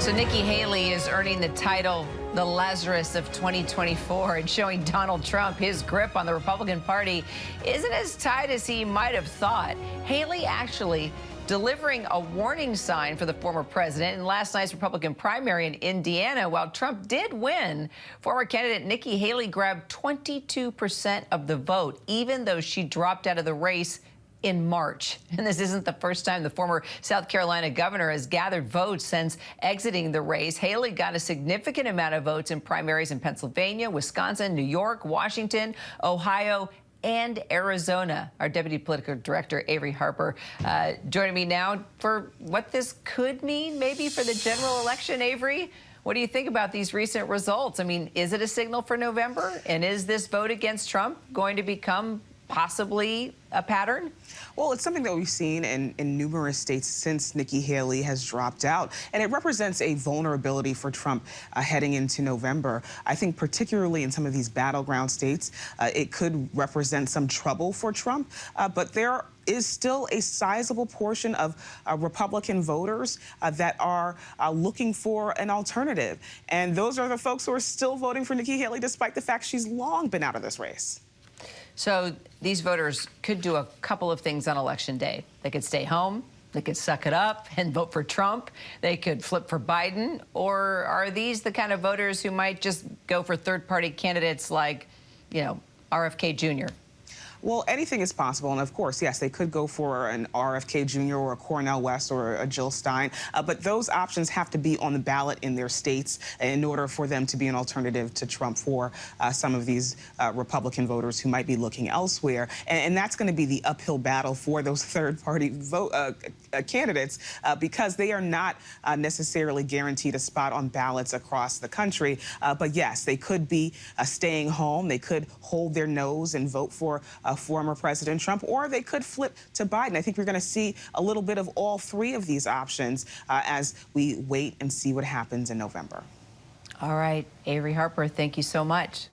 So Nikki Haley is earning the title the Lazarus of 2024 and showing Donald Trump his grip on the Republican Party isn't as tight as he might have thought. Haley actually delivering a warning sign for the former president in last night's Republican primary in Indiana. While Trump did win, former candidate Nikki Haley grabbed 22% of the vote, even though she dropped out of the race in March. And this isn't the first time the former South Carolina governor has gathered votes since exiting the race. Haley got a significant amount of votes in primaries in Pennsylvania, Wisconsin, New York, Washington, Ohio, and Arizona. Our deputy political director, Avery Harper, joining me now for what this could mean maybe for the general election. Avery, what do you think about these recent results? I mean, is it a signal for November? And is this vote against Trump going to become possibly a pattern? Well, it's something that we've seen in numerous states since Nikki Haley has dropped out, and it represents a vulnerability for Trump heading into November. I think particularly in some of these battleground states, it could represent some trouble for Trump, but there is still a sizable portion of Republican voters that are looking for an alternative, and those are the folks who are still voting for Nikki Haley despite the fact she's long been out of this race. So these voters could do a couple of things on Election Day. They could stay home, they could suck it up and vote for Trump, they could flip for Biden, or are these the kind of voters who might just go for third-party candidates like, you know, RFK Jr.? Well, anything is possible, and of course, yes, they could go for an RFK Jr. or a Cornel West or a Jill Stein, but those options have to be on the ballot in their states in order for them to be an alternative to Trump for some of these Republican voters who might be looking elsewhere. And that's going to be the uphill battle for those third-party candidates because they are not necessarily guaranteed a spot on ballots across the country. But yes, they could be staying home. They could hold their nose and vote for former President Trump, or they could flip to Biden. I think we're going to see a little bit of all three of these options as we wait and see what happens in November. All right, Avery Harper, thank you so much.